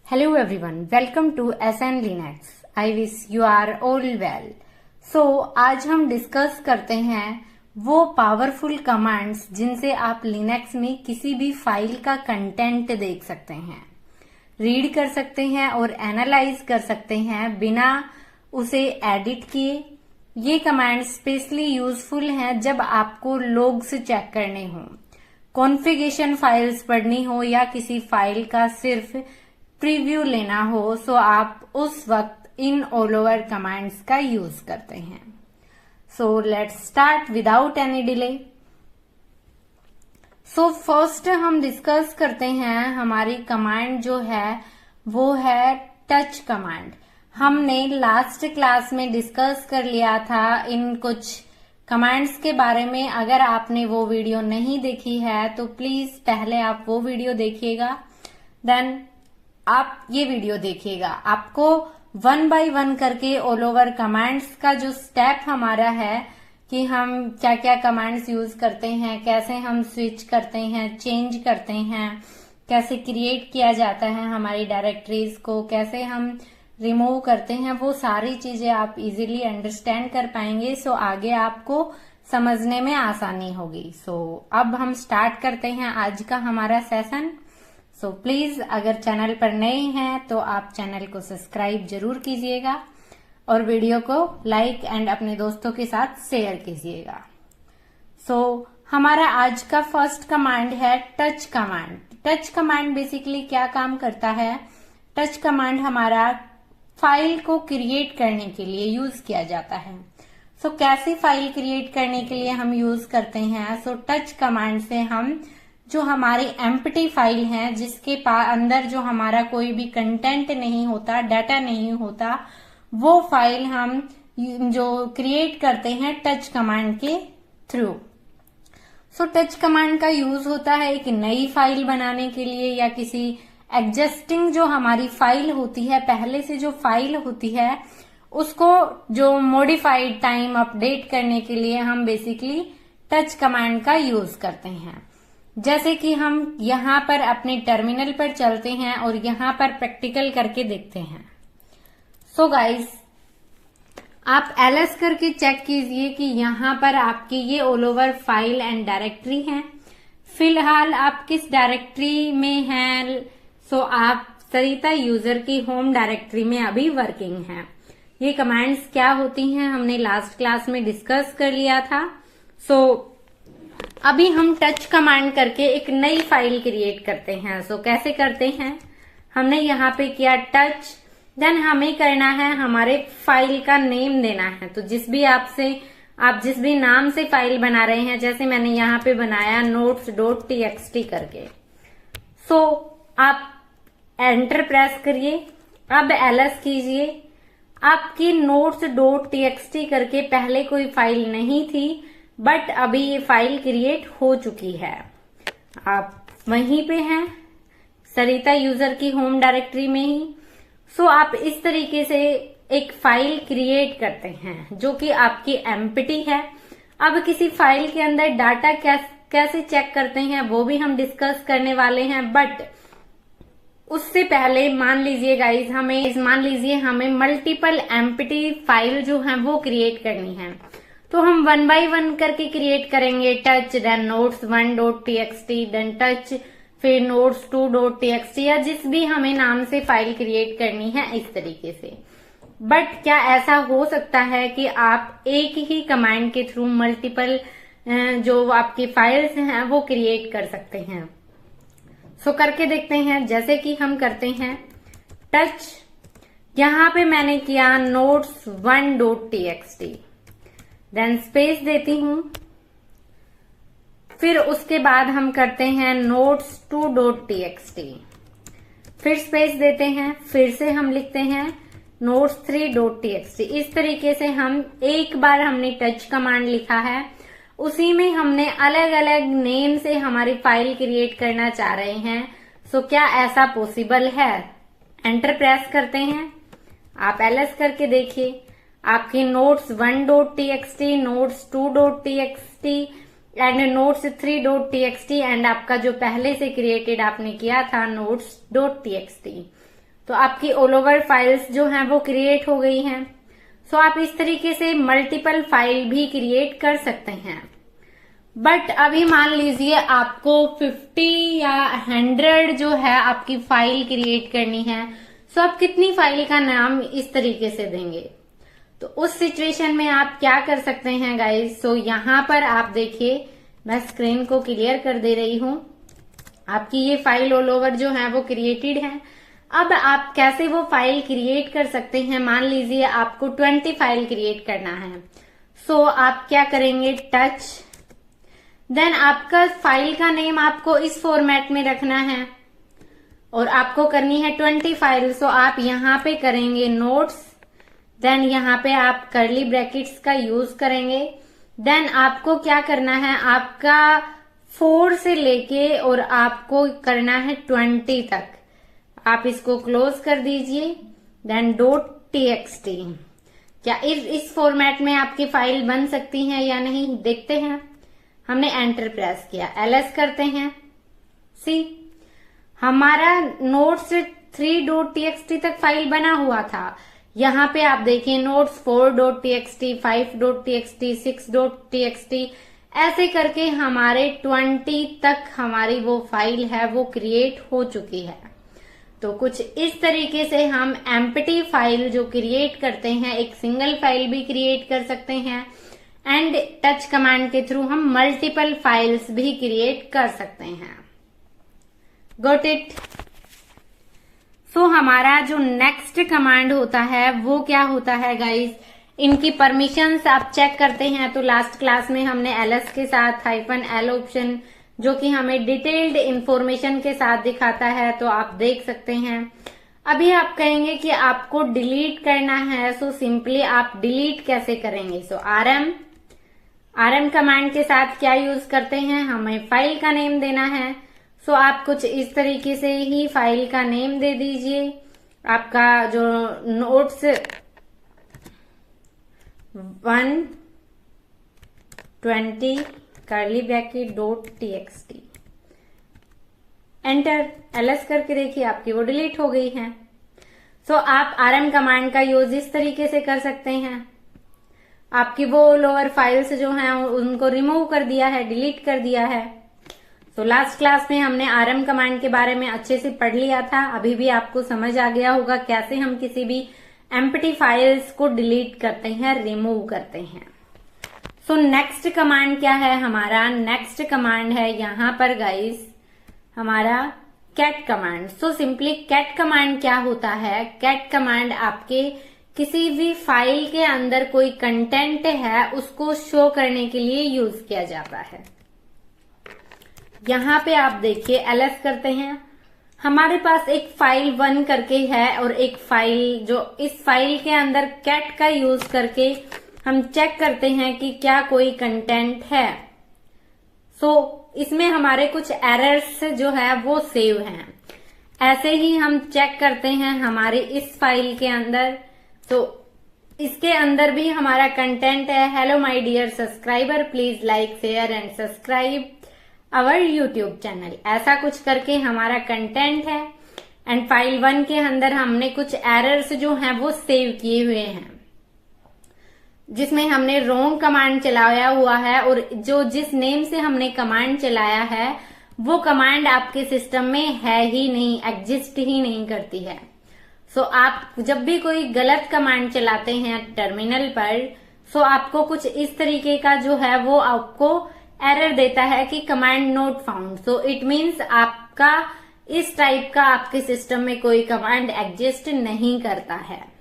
Hello everyone, welcome to SN Linux. I wish you are all well. So आज हम discuss करते हैं वो पावरफुल कमांड्स जिनसे आप लिनक्स में किसी भी फाइल का कंटेंट देख सकते हैं, रीड कर सकते हैं और एनालाइज कर सकते हैं बिना उसे एडिट किए। ये कमांड्स स्पेशली यूजफुल हैं जब आपको लोग्स चेक करने हो, कॉन्फ़िगरेशन फाइल्स पढ़नी हो या किसी फाइल का सिर्फ प्रीव्यू लेना हो, सो आप उस वक्त इन ऑल ओवर कमांड्स का यूज करते हैं। So let's start without any delay. So first हम डिस्कस करते हैं हमारी कमांड जो है वो है टच कमांड। हमने लास्ट क्लास में डिस्कस कर लिया था इन कुछ कमांड्स के बारे में। अगर आपने वो वीडियो नहीं देखी है तो प्लीज पहले आप वो वीडियो देखिएगा, देन आप ये वीडियो देखिएगा। आपको 1 बाय 1 करके ऑल ओवर कमांड्स का जो स्टेप हमारा है कि हम क्या क्या कमांड्स यूज करते हैं, कैसे हम स्विच करते हैं, चेंज करते हैं, कैसे क्रिएट किया जाता है हमारी डायरेक्टरीज को, कैसे हम रिमूव करते हैं, वो सारी चीजें आप इजीली अंडरस्टैंड कर पाएंगे। सो आगे आपको समझने में आसानी होगी। सो अब हम स्टार्ट करते हैं आज का हमारा सेशन। सो प्लीज अगर चैनल पर नए हैं तो आप चैनल को सब्सक्राइब जरूर कीजिएगा और वीडियो को लाइक एंड अपने दोस्तों के साथ शेयर कीजिएगा। सो हमारा आज का फर्स्ट कमांड है touch command. Touch command basically क्या काम करता है? टच कमांड हमारा फाइल को क्रिएट करने के लिए यूज किया जाता है। सो कैसे फाइल क्रिएट करने के लिए हम यूज करते हैं? सो टच कमांड से हम जो हमारी एम्प्टी फाइल है जिसके अंदर जो हमारा कोई भी कंटेंट नहीं होता, डाटा नहीं होता, वो फाइल हम जो क्रिएट करते हैं टच कमांड के थ्रू। सो टच कमांड का यूज होता है एक नई फाइल बनाने के लिए या किसी एग्जिस्टिंग जो हमारी फाइल होती है, पहले से जो फाइल होती है उसको जो मॉडिफाइड टाइम अपडेट करने के लिए हम बेसिकली टच कमांड का यूज करते हैं। जैसे कि हम यहाँ पर अपने टर्मिनल पर चलते हैं और यहाँ पर प्रैक्टिकल करके देखते हैं। सो गाइस, आप एलएस करके चेक कीजिए कि यहाँ पर आपकी ये all over file and directory है। फिलहाल आप किस डायरेक्टरी में हैं? सो आप सरिता यूजर की होम डायरेक्टरी में अभी वर्किंग हैं। ये कमांड्स क्या होती हैं हमने लास्ट क्लास में डिस्कस कर लिया था। सो अभी हम टच कमांड करके एक नई फाइल क्रिएट करते हैं। सो कैसे करते हैं? हमने यहाँ पे किया टच, देन हमें करना है हमारे फाइल का नेम देना है। तो आप जिस भी नाम से फाइल बना रहे हैं, जैसे मैंने यहाँ पे बनाया notes.txt करके। सो आप एंटर प्रेस करिए, अब एलएस कीजिए। आपकी notes.txt करके पहले कोई फाइल नहीं थी, बट अभी ये फाइल क्रिएट हो चुकी है। आप वहीं पे हैं सरिता यूजर की होम डायरेक्टरी में ही। सो आप इस तरीके से एक फाइल क्रिएट करते हैं जो कि आपकी एम्प्टी है। अब किसी फाइल के अंदर डाटा कैसे चेक करते हैं वो भी हम डिस्कस करने वाले हैं, बट उससे पहले मान लीजिए हमें मल्टीपल एम्प्टी फाइल जो है वो क्रिएट करनी है। तो हम 1 बाय 1 करके क्रिएट करेंगे। Touch, then notes1.txt, then touch, फिर notes2.txt या जिस भी हमें नाम से फाइल क्रिएट करनी है इस तरीके से। बट क्या ऐसा हो सकता है कि आप एक ही कमांड के थ्रू मल्टीपल जो आपकी फाइल्स हैं वो क्रिएट कर सकते हैं? सो करके देखते हैं। जैसे कि हम करते हैं टच, यहाँ पे मैंने किया notes1.txt, देन स्पेस देती हूं, फिर उसके बाद हम करते हैं notes2.txt, फिर स्पेस देते हैं, फिर से हम लिखते हैं notes3.txt। इस तरीके से हम एक बार हमने टच कमांड लिखा है, उसी में हमने अलग अलग नेम से हमारी फाइल क्रिएट करना चाह रहे हैं। सो क्या ऐसा पॉसिबल है? एंटर प्रेस करते हैं, आप एलएस करके देखिए। आपकी notes1.txt, notes2.txt and notes3.txt and आपका जो पहले से क्रिएटेड आपने किया था notes.txt, तो आपकी ऑल ओवर फाइल्स जो हैं वो क्रिएट हो गई हैं। सो आप इस तरीके से मल्टीपल फाइल भी क्रिएट कर सकते हैं। बट अभी मान लीजिए आपको 50 या 100 जो है आपकी फाइल क्रिएट करनी है, सो आप कितनी फाइल का नाम इस तरीके से देंगे? तो उस सिचुएशन में आप क्या कर सकते हैं गाइस? सो यहाँ पर आप देखिए, मैं स्क्रीन को क्लियर कर दे रही हूं। आपकी ये फाइल ऑल ओवर जो है वो क्रिएटेड है। अब आप कैसे वो फाइल क्रिएट कर सकते हैं? मान लीजिए आपको 20 फाइल क्रिएट करना है। सो आप क्या करेंगे? टच, देन आपका फाइल का नेम आपको इस फॉर्मेट में रखना है और आपको करनी है 20 फाइल। सो आप यहाँ पे करेंगे नोट्स, देन यहाँ पे आप कर्ली ब्रैकेट्स का यूज करेंगे। देन आपको क्या करना है? आपका 4 से लेके और आपको करना है 20 तक। आप इसको क्लोज कर दीजिए। देन .txt, क्या इस फॉर्मेट में आपकी फाइल बन सकती है या नहीं, देखते हैं। हमने एंटर प्रेस किया, ls करते हैं। सी हमारा नोट्स 3.txt तक फाइल बना हुआ था। यहाँ पे आप देखिए नोट्स 4.txt, 5.txt, 6.txt, ऐसे करके हमारे 20 तक हमारी वो फाइल है वो क्रिएट हो चुकी है। तो कुछ इस तरीके से हम एम्प्टी फाइल जो क्रिएट करते हैं, एक सिंगल फाइल भी क्रिएट कर सकते हैं एंड टच कमांड के थ्रू हम मल्टीपल फाइल्स भी क्रिएट कर सकते हैं। Got it? सो हमारा जो नेक्स्ट कमांड होता है वो क्या होता है गाइस? इनकी परमिशंस आप चेक करते हैं तो लास्ट क्लास में हमने ls के साथ -l ऑप्शन जो कि हमें डिटेल्ड इंफॉर्मेशन के साथ दिखाता है, तो आप देख सकते हैं। अभी आप कहेंगे कि आपको डिलीट करना है, सो सिंपली आप डिलीट कैसे करेंगे? सो rm कमांड के साथ क्या यूज करते हैं? हमें फाइल का नेम देना है। सो आप कुछ इस तरीके से ही फाइल का नेम दे दीजिए। आपका जो notes 120 curly bracket .txt, enter, ls करके देखिए आपकी वो डिलीट हो गई है। सो आप rm कमांड का यूज इस तरीके से कर सकते हैं। आपकी वो लोअर फाइल्स जो हैं उनको रिमूव कर दिया है, डिलीट कर दिया है। तो लास्ट क्लास में हमने rm कमांड के बारे में अच्छे से पढ़ लिया था। अभी भी आपको समझ आ गया होगा कैसे हम किसी भी एम्प्टी फाइल्स को डिलीट करते हैं, रिमूव करते हैं। सो नेक्स्ट कमांड क्या है हमारा? नेक्स्ट कमांड है यहाँ पर गाइस हमारा cat command. So simply cat command क्या होता है? कैट कमांड आपके किसी भी फाइल के अंदर कोई कंटेंट है उसको शो करने के लिए यूज किया जाता है। यहाँ पे आप देखिए ls करते हैं। हमारे पास एक फाइल 1 करके है और एक फाइल जो इस फाइल के अंदर कैट का यूज करके हम चेक करते हैं कि क्या कोई कंटेंट है। सो इसमें हमारे कुछ एरर्स जो है वो सेव हैं। ऐसे ही हम चेक करते हैं हमारे इस फाइल के अंदर। तो इसके अंदर भी हमारा कंटेंट है, hello my dear subscriber, please like share and subscribe our YouTube channel, ऐसा कुछ करके हमारा कंटेंट है। एंड फाइल 1 के अंदर हमने कुछ एरर्स जो हैं वो सेव किए हुए हैं, जिसमें हमने रोंग कमांड चलाया हुआ है और जो जिस नेम से हमने कमांड चलाया है वो कमांड आपके सिस्टम में है ही नहीं, एग्जिस्ट ही नहीं करती है। सो आप जब भी कोई गलत कमांड चलाते हैं टर्मिनल पर, सो आपको कुछ इस तरीके का जो है वो आपको एरर देता है कि command not found. So it means आपका इस टाइप का आपके सिस्टम में कोई कमांड एग्जिस्ट नहीं करता है।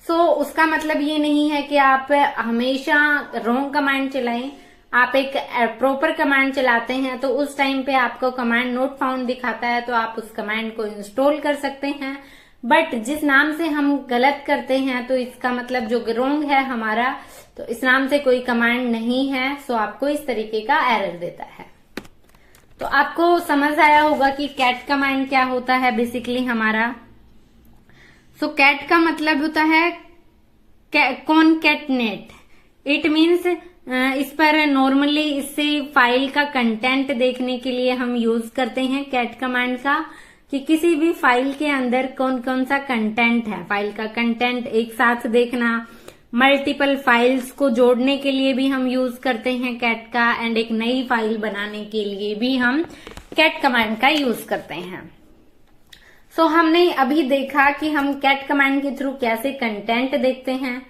सो उसका मतलब ये नहीं है कि आप हमेशा रॉन्ग कमांड चलाएं। आप एक प्रॉपर कमांड चलाते हैं तो उस टाइम पे आपको कमांड नॉट फाउंड दिखाता है, तो आप उस कमांड को इंस्टॉल कर सकते हैं। बट जिस नाम से हम गलत करते हैं तो इसका मतलब जो रॉन्ग है हमारा, तो इस नाम से कोई कमांड नहीं है। सो आपको इस तरीके का एरर देता है। तो आपको समझ आया होगा कि कैट कमांड क्या होता है बेसिकली हमारा। सो कैट का मतलब होता है कॉनकैटनेट। इट मीन्स इस पर नॉर्मली इससे फाइल का कंटेंट देखने के लिए हम यूज करते हैं कैट कमांड का, कि किसी भी फाइल के अंदर कौन कौन सा कंटेंट है, फाइल का कंटेंट एक साथ देखना, मल्टीपल फाइल्स को जोड़ने के लिए भी हम यूज करते हैं कैट का, एंड एक नई फाइल बनाने के लिए भी हम कैट कमांड का यूज करते हैं। सो हमने अभी देखा कि हम कैट कमांड के थ्रू कैसे कंटेंट देखते हैं।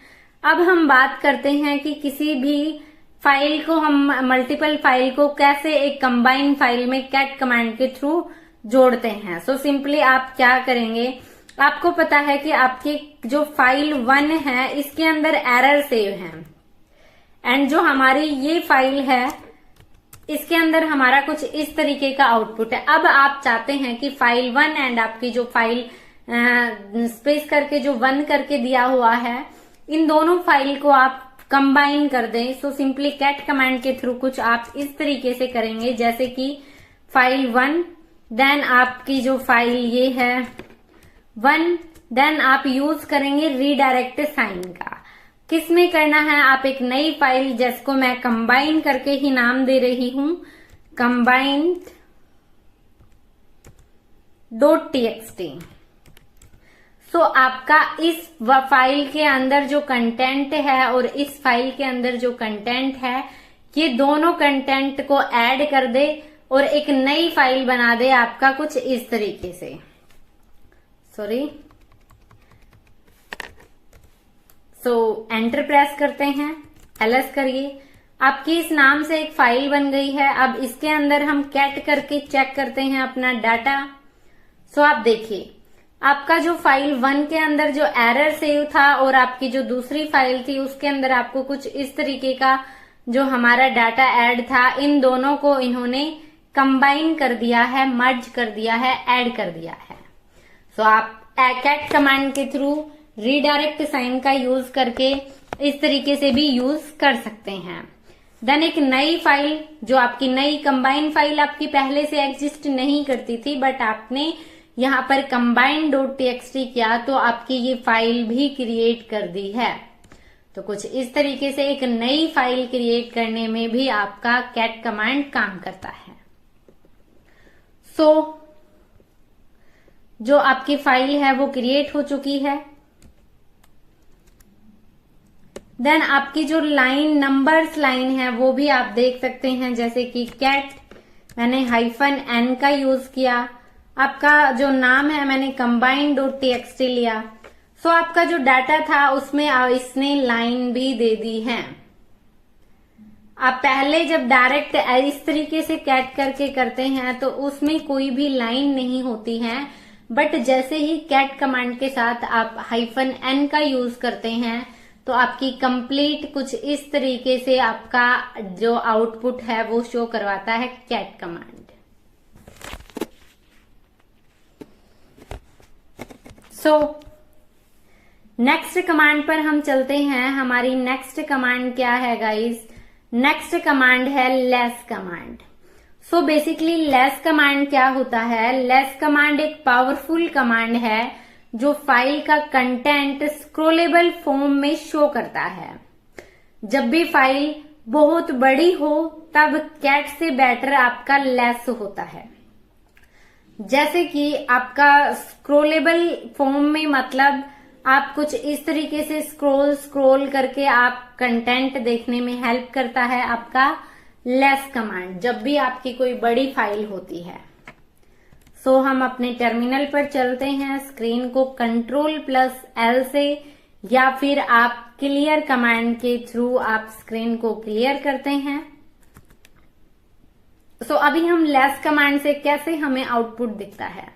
अब हम बात करते हैं कि किसी भी फाइल को, हम मल्टीपल फाइल को कैसे एक कंबाइन फाइल में कैट कमांड के थ्रू जोड़ते हैं। सो सिंपली आप क्या करेंगे, आपको पता है कि आपकी जो फाइल 1 है इसके अंदर एरर सेव है, एंड जो हमारी ये फाइल है इसके अंदर हमारा कुछ इस तरीके का आउटपुट है। अब आप चाहते हैं कि फाइल 1 एंड आपकी जो फाइल स्पेस करके जो 1 करके दिया हुआ है, इन दोनों फाइल को आप कंबाइन कर दें। सो सिंपली कैट कमांड के थ्रू कुछ आप इस तरीके से करेंगे, जैसे कि फाइल 1, देन आपकी जो फाइल ये है 1, देन आप यूज करेंगे रीडायरेक्ट साइन का। किसमें करना है, आप एक नई फाइल जिसको मैं कंबाइन करके ही नाम दे रही हूं, कंबाइंड .txt। सो आपका इस फाइल के अंदर जो कंटेंट है और इस फाइल के अंदर जो कंटेंट है, ये दोनों कंटेंट को ऐड कर दे और एक नई फाइल बना दे आपका कुछ इस तरीके से। एंटर प्रेस करते हैं, एलएस करिए, आपकी इस नाम से एक फाइल बन गई है। अब इसके अंदर हम कैट करके चेक करते हैं अपना डाटा। आप देखिए आपका जो फाइल 1 के अंदर जो एरर सेव था और आपकी जो दूसरी फाइल थी उसके अंदर आपको कुछ इस तरीके का जो हमारा डाटा ऐड था, इन दोनों को इन्होंने कंबाइन कर दिया है, मर्ज कर दिया है, ऐड कर दिया है। आप कैट कमांड के थ्रू रीडायरेक्ट साइन का यूज करके इस तरीके से भी यूज कर सकते हैं। देन एक नई फाइल, जो आपकी नई कंबाइन फाइल आपकी पहले से एग्जिस्ट नहीं करती थी, बट आपने यहाँ पर combine.txt किया तो आपकी ये फाइल भी क्रिएट कर दी है। तो कुछ इस तरीके से एक नई फाइल क्रिएट करने में भी आपका कैट कमांड काम करता है। जो आपकी फाइल है वो क्रिएट हो चुकी है। देन आपकी जो लाइन, नंबर्स लाइन है वो भी आप देख सकते हैं, जैसे कि कैट, मैंने -n का यूज किया, आपका जो नाम है मैंने combine.txt लिया। आपका जो डाटा था उसमें इसने लाइन भी दे दी है। आप पहले जब डायरेक्ट इस तरीके से कैट करके करते हैं तो उसमें कोई भी लाइन नहीं होती है, बट जैसे ही कैट कमांड के साथ आप -n का यूज करते हैं तो आपकी कंप्लीट कुछ इस तरीके से आपका जो आउटपुट है वो शो करवाता है कैट कमांड। नेक्स्ट कमांड पर हम चलते हैं। हमारी नेक्स्ट कमांड क्या है गाइस? नेक्स्ट कमांड है less command. Basically less command क्या होता है? लेस कमांड एक पावरफुल कमांड है जो फाइल का कंटेंट स्क्रोलेबल फॉर्म में शो करता है। जब भी फाइल बहुत बड़ी हो तब कैट से बेटर आपका लेस होता है। जैसे कि आपका स्क्रोलेबल फॉर्म में मतलब आप कुछ इस तरीके से स्क्रोल करके आप कंटेंट देखने में हेल्प करता है आपका लेस कमांड, जब भी आपकी कोई बड़ी फाइल होती है। हम अपने टर्मिनल पर चलते हैं, स्क्रीन को Ctrl+L से या फिर आप क्लियर कमांड के थ्रू आप स्क्रीन को क्लियर करते हैं। अभी हम लेस कमांड से कैसे हमें आउटपुट दिखता है।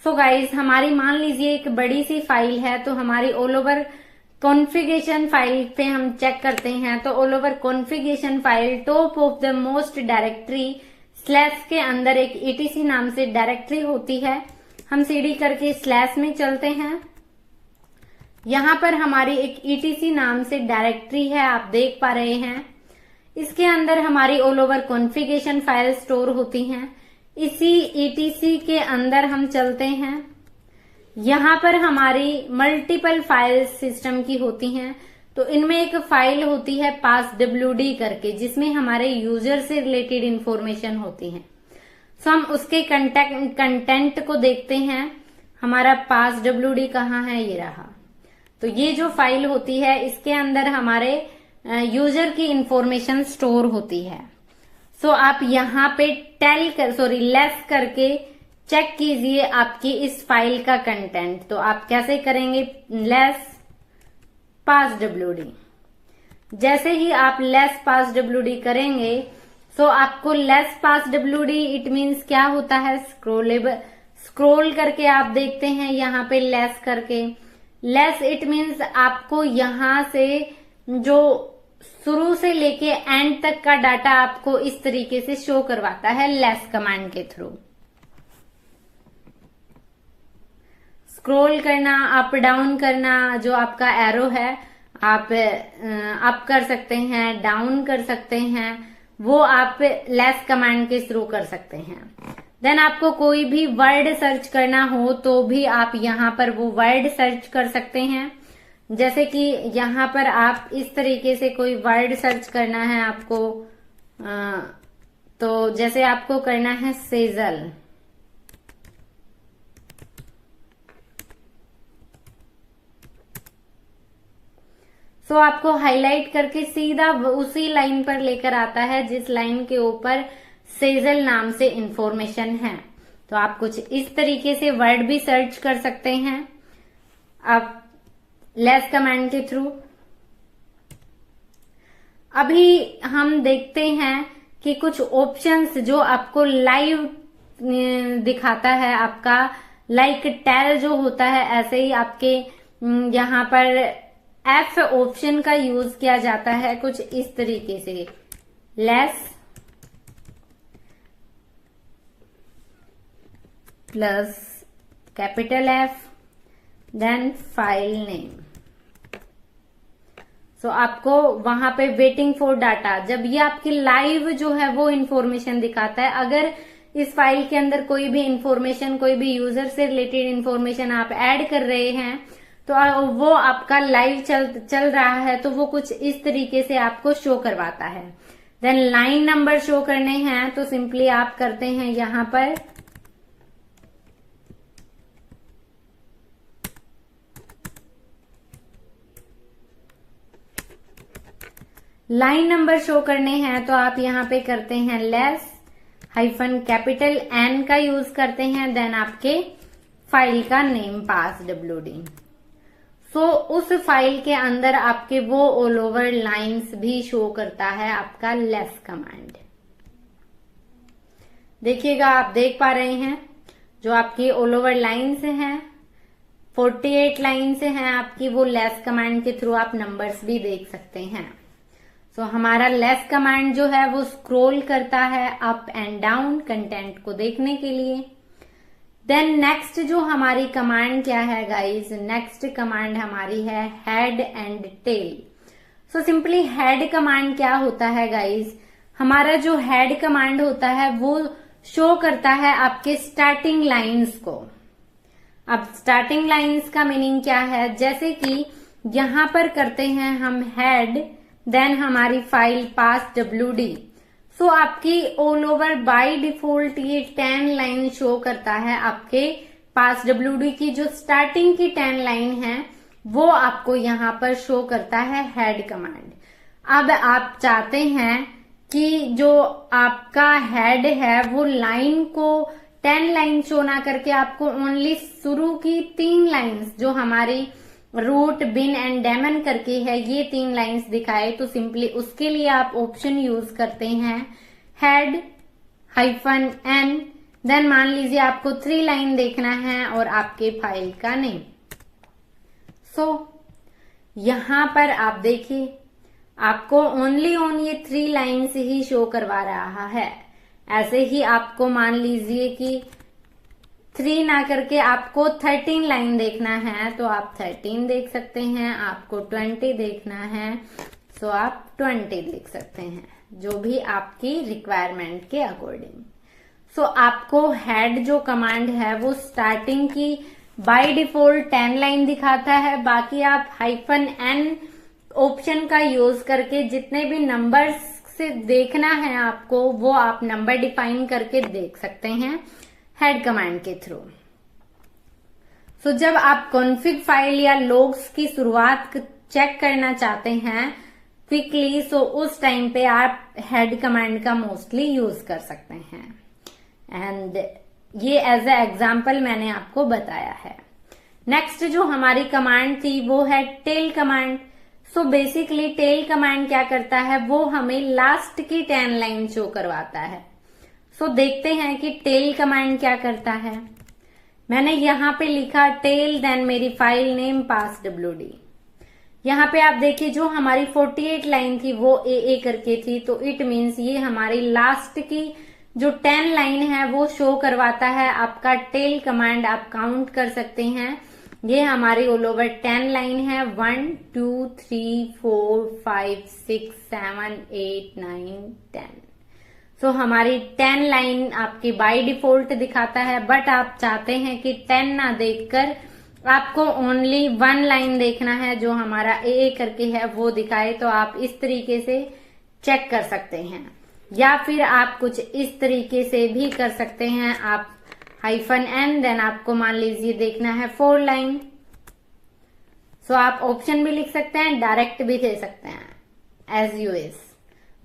गाइज हमारी मान लीजिए एक बड़ी सी फाइल है, तो हमारी ऑल ओवर कॉन्फ़िगरेशन फाइल पे हम चेक करते हैं तो all over configuration file top of the most directory slash के अंदर एक etc नाम से डायरेक्टरी होती है। हम सीडी करके स्लैश में चलते हैं, यहाँ पर हमारी एक etc नाम से डायरेक्टरी है, आप देख पा रहे हैं। इसके अंदर हमारी all over configuration file store होती हैं। इसी etc के अंदर हम चलते हैं, यहाँ पर हमारी मल्टीपल फाइल्स सिस्टम की होती हैं। तो इनमें एक फाइल होती है passwd करके, जिसमें हमारे यूजर से रिलेटेड इंफॉर्मेशन होती है। सो हम उसके कंटेंट को देखते हैं। हमारा पास डब्ल्यूडी कहाँ है, ये रहा। तो ये जो फाइल होती है इसके अंदर हमारे यूजर की इंफॉर्मेशन स्टोर होती है। सो आप यहाँ पे लेस करके चेक कीजिए आपकी इस फाइल का कंटेंट। तो आप कैसे करेंगे, लेस पास डब्ल्यूडी। जैसे ही आप लेस पास डब्ल्यूडी करेंगे तो आपको less pass WD it means क्या होता है, स्क्रोल करके आप देखते हैं यहाँ पे लेस करके। लेस इट मीन्स आपको यहां से जो शुरू से लेके एंड तक का डाटा आपको इस तरीके से शो करवाता है लेस कमांड के थ्रू। स्क्रॉल करना, अप डाउन करना, जो आपका एरो है आप अप कर सकते हैं, डाउन कर सकते हैं, वो आप लेस कमांड के थ्रू कर सकते हैं। देन आपको कोई भी वर्ड सर्च करना हो तो भी आप यहाँ पर वो वर्ड सर्च कर सकते हैं। जैसे कि यहाँ पर आप इस तरीके से कोई वर्ड सर्च करना है आपको, तो जैसे आपको करना है सेजल। सो आपको हाईलाइट करके सीधा उसी लाइन पर लेकर आता है जिस लाइन के ऊपर सेजल नाम से इंफॉर्मेशन है। तो आप कुछ इस तरीके से वर्ड भी सर्च कर सकते हैं आप लेस कमांड के थ्रू। अभी हम देखते हैं कि कुछ ऑप्शंस जो आपको लाइव दिखाता है, आपका लाइक टेल जो होता है, ऐसे ही आपके यहाँ पर एफ ऑप्शन का यूज किया जाता है कुछ इस तरीके से, less plus capital F then file name. So आपको वहां पे वेटिंग फॉर डाटा, जब ये आपकी लाइव जो है वो इंफॉर्मेशन दिखाता है। अगर इस फाइल के अंदर कोई भी इंफॉर्मेशन, कोई भी यूजर से रिलेटेड इंफॉर्मेशन आप ऐड कर रहे हैं तो वो आपका लाइव चल रहा है, तो वो कुछ इस तरीके से आपको शो करवाता है। देन लाइन नंबर शो करने हैं तो सिंपली आप करते हैं यहां पर लाइन नंबर शो करने हैं तो आप यहाँ पे करते हैं लेस हाइफन कैपिटल एन का यूज करते हैं, देन आपके फाइल का नेम पास डब्ल्यूडी। सो उस फाइल के अंदर आपके वो ऑल ओवर लाइन्स भी शो करता है आपका लेस कमांड। देखिएगा, आप देख पा रहे हैं जो आपकी ऑल ओवर लाइन्स हैं 48 लाइन्स हैं आपकी, वो लेस कमांड के थ्रू आप नंबर्स भी देख सकते हैं। तो हमारा लेस कमांड जो है वो स्क्रॉल करता है अप एंड डाउन कंटेंट को देखने के लिए। देन नेक्स्ट जो हमारी कमांड क्या है गाइस, नेक्स्ट कमांड हमारी है head and tail. So simply head command क्या होता है गाइस, हमारा जो हेड कमांड होता है वो शो करता है आपके स्टार्टिंग लाइंस को। अब स्टार्टिंग लाइंस का मीनिंग क्या है, जैसे कि यहां पर करते हैं हम हेड देन हमारी फाइल पास डब्ल्यूडी। सो आपकी ऑल ओवर बाय डिफॉल्ट ये 10 लाइन शो करता है। आपके पास डब्ल्यूडी की जो स्टार्टिंग की 10 लाइन है वो आपको यहाँ पर शो करता है हेड कमांड। अब आप चाहते हैं कि जो आपका हेड है वो लाइन को 10 लाइन शो ना करके आपको ओनली शुरू की 3 लाइंस जो हमारी रूट बिन एंड डेमन करके है ये 3 लाइंस दिखाए, तो सिंपली उसके लिए आप ऑप्शन यूज करते हैं हेड हाइफन एन। देन मान लीजिए आपको 3 लाइन देखना है और आपके फाइल का नेम। सो यहां पर आप देखिए आपको ओनली ऑन ये 3 लाइन्स ही शो करवा रहा है। ऐसे ही आपको मान लीजिए कि 3 ना करके आपको 13 लाइन देखना है तो आप 13 देख सकते हैं, आपको 20 देखना है तो आप 20 देख सकते हैं, जो भी आपकी रिक्वायरमेंट के अकॉर्डिंग। सो आपको हेड जो कमांड है वो स्टार्टिंग की बाय डिफॉल्ट 10 लाइन दिखाता है, बाकी आप हाइफन एन ऑप्शन का यूज करके जितने भी नंबर्स से देखना है आपको वो आप नंबर डिफाइन करके देख सकते हैं हेड कमांड के थ्रू। सो जब आप कॉन्फ़िग फाइल या लोग्स की शुरुआत चेक करना चाहते हैं क्विकली, सो उस टाइम पे आप हेड कमांड का मोस्टली यूज कर सकते हैं। एंड ये एज ए एग्जाम्पल मैंने आपको बताया है। नेक्स्ट जो हमारी कमांड थी वो है tail command. So basically tail command क्या करता है, वो हमें लास्ट की 10 लाइन शो करवाता है। सो देखते हैं कि टेल कमांड क्या करता है। मैंने यहाँ पे लिखा टेल देन मेरी फाइल नेम पास wd। यहाँ पे आप देखिए जो हमारी 48 लाइन थी वो ए करके थी, तो इट मीन्स ये हमारी लास्ट की जो 10 लाइन है वो शो करवाता है। आपका टेल कमांड आप काउंट कर सकते हैं, ये हमारी ऑल ओवर 10 लाइन है। 1 2 3 4 5 6 7 8 9 10। सो हमारी 10 लाइन आपकी बाय डिफॉल्ट दिखाता है, बट आप चाहते हैं कि 10 ना देखकर आपको ओनली 1 लाइन देखना है जो हमारा ए करके है वो दिखाए, तो आप इस तरीके से चेक कर सकते हैं। या फिर आप कुछ इस तरीके से भी कर सकते हैं, आप -n देन आपको मान लीजिए देखना है 4 लाइन। सो आप ऑप्शन भी लिख सकते हैं, डायरेक्ट भी दे सकते हैं एज यू इज।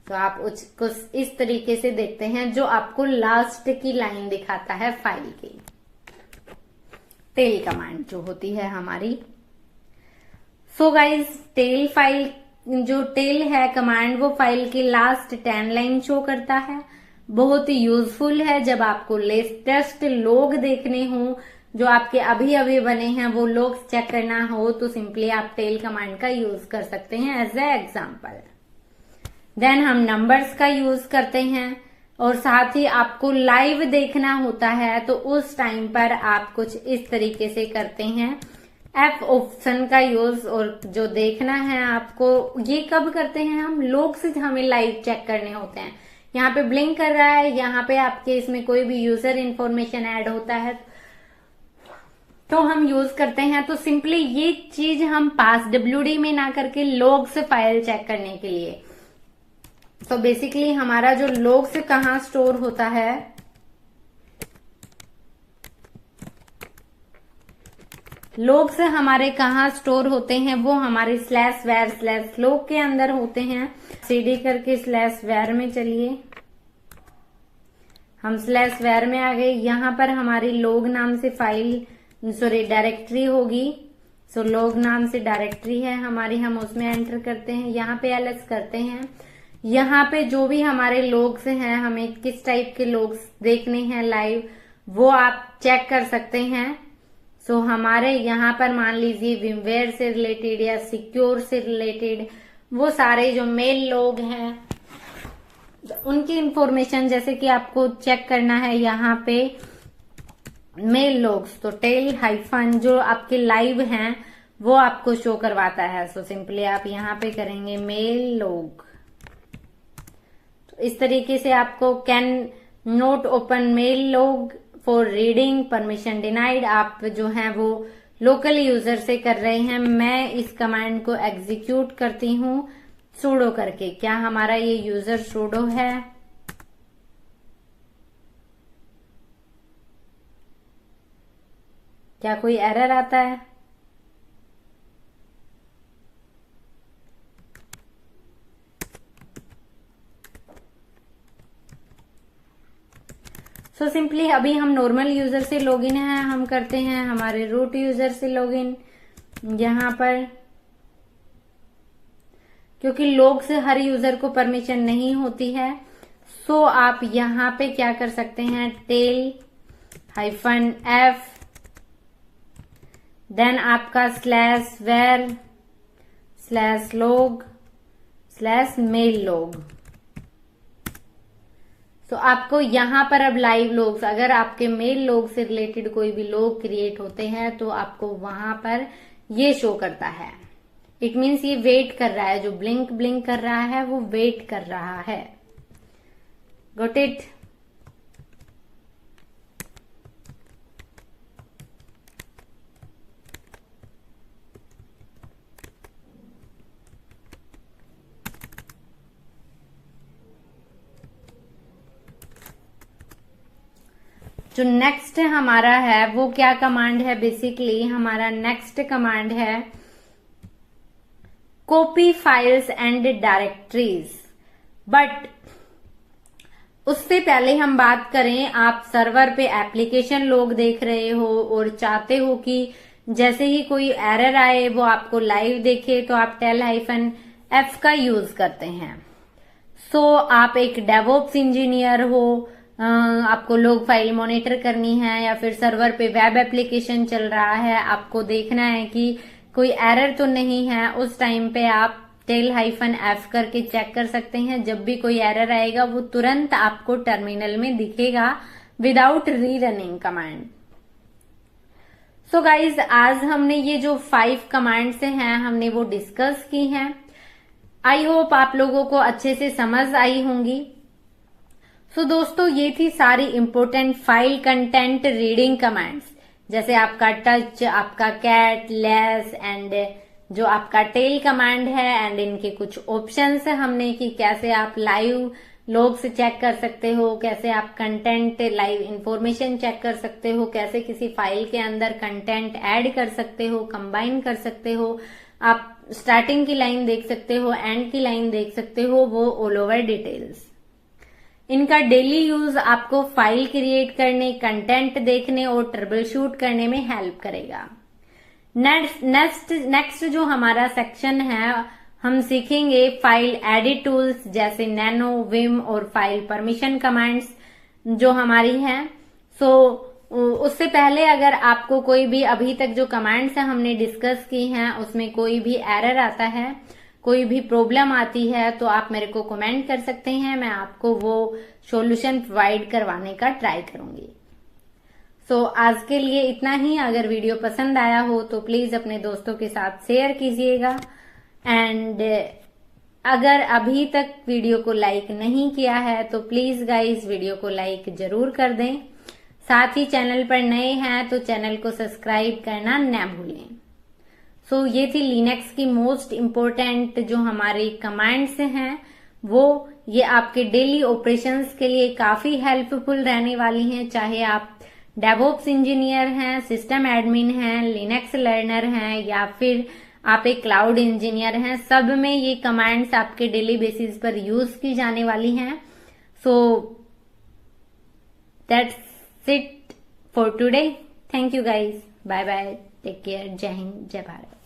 तो आप कुछ इस तरीके से देखते हैं जो आपको लास्ट की लाइन दिखाता है फाइल की। टेल कमांड जो होती है हमारी। सो गाइज टेल फाइल जो टेल है कमांड वो फाइल की लास्ट 10 लाइन शो करता है। बहुत ही यूजफुल है जब आपको लेटेस्ट लोग देखने हो, जो आपके अभी अभी बने हैं वो लोग चेक करना हो, तो सिंपली आप टेल कमांड का यूज कर सकते हैं एज ए एग्जाम्पल। देन हम नंबर्स का यूज करते हैं, और साथ ही आपको लाइव देखना होता है तो उस टाइम पर आप कुछ इस तरीके से करते हैं F ऑप्शन का यूज। और जो देखना है आपको, ये कब करते हैं हम, लोग से हमें लाइव चेक करने होते हैं। यहाँ पे ब्लिंक कर रहा है, यहाँ पे आपके इसमें कोई भी यूजर इंफॉर्मेशन ऐड होता है तो हम यूज करते हैं। तो सिंपली ये चीज हम पास wd में ना करके लोग से फाइल चेक करने के लिए। तो बेसिकली हमारा जो लोग से कहाँ स्टोर होता है, लोग से हमारे कहाँ स्टोर होते हैं वो हमारे /var/log के अंदर होते हैं। cd करके /var में चलिए, हम /var में आ गए। यहाँ पर हमारी लोग नाम से फाइल डायरेक्टरी होगी। सो लोग नाम से डायरेक्टरी है हमारी, हम उसमें एंटर करते हैं। यहाँ पे ls करते हैं। यहाँ पे जो भी हमारे लोग्स हैं, हमें किस टाइप के लोग्स देखने हैं लाइव वो आप चेक कर सकते हैं। सो हमारे यहाँ पर मान लीजिए विमवेयर से रिलेटेड या सिक्योर से रिलेटेड वो सारे जो मेल लोग हैं उनकी इंफॉर्मेशन जैसे कि आपको चेक करना है यहाँ पे मेल लोग्स, तो टेल हाइफन जो आपके लाइव हैं वो आपको शो करवाता है। सो सिंपली आप यहाँ पे करेंगे मेल लोग। इस तरीके से आपको कैन नोट ओपन मेल लोग फॉर रीडिंग, परमिशन डिनाइड, आप जो है वो लोकल यूजर से कर रहे हैं। मैं इस कमांड को एग्जीक्यूट करती हूँ सुडो करके। क्या हमारा ये यूजर सुडो है? क्या कोई एरर आता है? सो सिंपली अभी हम नॉर्मल यूजर से लॉगिन है, हम करते हैं हमारे रूट यूजर से लॉगिन। यहाँ पर क्योंकि लोग से हर यूजर को परमिशन नहीं होती है, सो आप यहाँ पे क्या कर सकते हैं, टेल -f देन आपका /var/log/mail log। तो आपको यहाँ पर अब लाइव लोग्स, अगर आपके मेल लोग से रिलेटेड कोई भी लोग क्रिएट होते हैं तो आपको वहां पर ये शो करता है। इट मीन्स ये वेट कर रहा है, जो ब्लिंक ब्लिंक कर रहा है वो वेट कर रहा है। Got it? जो नेक्स्ट हमारा है वो क्या कमांड है, बेसिकली हमारा नेक्स्ट कमांड है copy files and directories. But उससे पहले हम बात करें, आप सर्वर पे एप्लीकेशन लोग देख रहे हो और चाहते हो कि जैसे ही कोई एरर आए वो आपको लाइव देखे, तो आप tel-f का यूज करते हैं। सो आप एक डेवऑप्स इंजीनियर हो, आपको लोग फाइल मॉनिटर करनी है या फिर सर्वर पे वेब एप्लीकेशन चल रहा है, आपको देखना है कि कोई एरर तो नहीं है, उस टाइम पे आप tel-f करके चेक कर सकते हैं। जब भी कोई एरर आएगा वो तुरंत आपको टर्मिनल में दिखेगा विदाउट रीरनिंग कमांड। सो गाइज, आज हमने ये जो 5 कमांड्स हैं हमने वो डिस्कस की हैं। आई होप आप लोगों को अच्छे से समझ आई होंगी। सो दोस्तों, ये थी सारी important file content reading commands, जैसे आपका टच, आपका कैट, लेस एंड जो आपका टेल कमांड है, एंड इनके कुछ ऑप्शंस है हमने कि कैसे आप लाइव लॉग से चेक कर सकते हो, कैसे आप कंटेंट लाइव इंफॉर्मेशन चेक कर सकते हो, कैसे किसी फाइल के अंदर कंटेंट ऐड कर सकते हो, कंबाइन कर सकते हो, आप स्टार्टिंग की लाइन देख सकते हो, एंड की लाइन देख सकते हो, वो ऑल ओवर डिटेल्स। इनका डेली यूज आपको फाइल क्रिएट करने, कंटेंट देखने और ट्रबल शूट करने में हेल्प करेगा। नेक्स्ट जो हमारा सेक्शन है, हम सीखेंगे फाइल एडिट टूल्स जैसे नैनो, विम और फाइल परमिशन कमांड्स जो हमारी हैं। सो उससे पहले अगर आपको कोई भी अभी तक जो कमांड्स हैं हमने डिस्कस की हैं उसमें कोई भी एरर आता है, कोई भी प्रॉब्लम आती है, तो आप मेरे को कमेंट कर सकते हैं, मैं आपको वो सॉल्यूशन प्रोवाइड करवाने का ट्राई करूंगी। सो आज के लिए इतना ही। अगर वीडियो पसंद आया हो तो प्लीज अपने दोस्तों के साथ शेयर कीजिएगा, एंड अगर अभी तक वीडियो को लाइक नहीं किया है तो प्लीज गाइस वीडियो को लाइक जरूर कर दें। साथ ही चैनल पर नए हैं तो चैनल को सब्सक्राइब करना न भूलें। सो ये थी लिनक्स की मोस्ट इम्पोर्टेंट जो हमारी कमांड्स हैं, वो ये आपके डेली ऑपरेशंस के लिए काफी हेल्पफुल रहने वाली हैं। चाहे आप डेवऑप्स इंजीनियर हैं, सिस्टम एडमिन हैं, लिनक्स लर्नर हैं या फिर आप एक क्लाउड इंजीनियर हैं, सब में ये कमांड्स आपके डेली बेसिस पर यूज की जाने वाली हैं। So that's it for today. Thank you guys, bye bye, take care, जय हिंद, जय भारत।